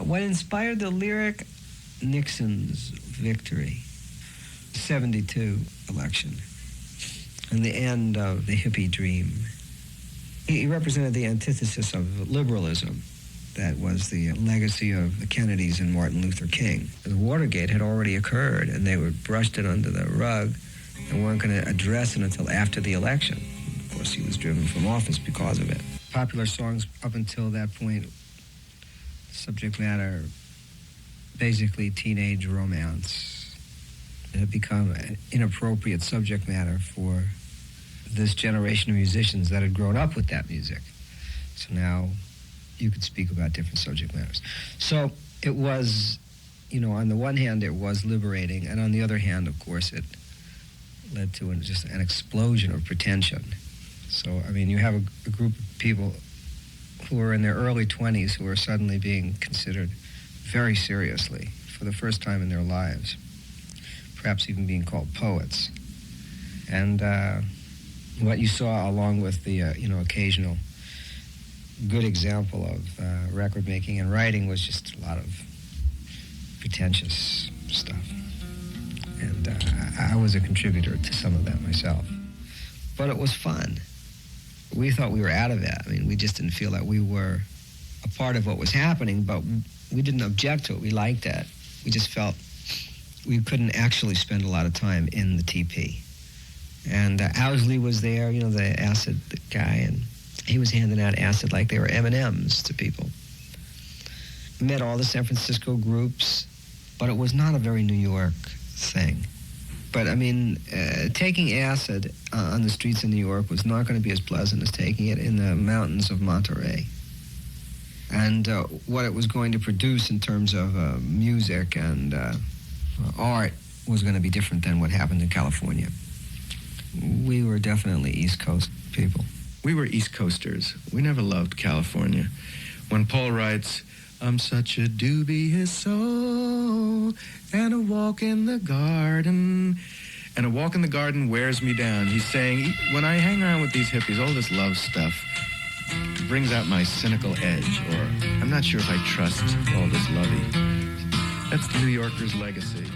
What inspired the lyric? Nixon's victory. 72 election. And the end of the hippie dream. He represented the antithesis of liberalism. That was the legacy of the Kennedys and Martin Luther King. The Watergate had already occurred, and they would brushed it under the rug and weren't going to address it until after the election. Of course, he was driven from office because of it. Popular songs up until that point, subject matter, basically teenage romance. It had become an inappropriate subject matter for this generation of musicians that had grown up with that music. So now you could speak about different subject matters. So it was, on the one hand, it was liberating, and on the other hand, of course, it led to just an explosion of pretension. So, you have a group of people who are in their early 20s who are suddenly being considered very seriously for the first time in their lives, perhaps even being called poets. And what you saw, along with the, occasional good example of record making and writing, was just a lot of pretentious stuff. And I was a contributor to some of that myself. But it was fun. We thought we were out of that. We just didn't feel that we were a part of what was happening, but we didn't object to it. We liked that. We just felt we couldn't actually spend a lot of time in the TP. And Owsley was there, the acid guy, and he was handing out acid like they were M&Ms to people. Met all the San Francisco groups, but it was not a very New York thing. But, taking acid on the streets of New York was not going to be as pleasant as taking it in the mountains of Monterey. And what it was going to produce in terms of music and art was going to be different than what happened in California. We were definitely East Coast people. We were East Coasters. We never loved California. When Paul writes, I'm such a dubious soul, and a walk in the garden, and a walk in the garden wears me down. He's saying, when I hang around with these hippies, all this love stuff brings out my cynical edge, or I'm not sure if I trust all this lovey. That's the New Yorker's legacy.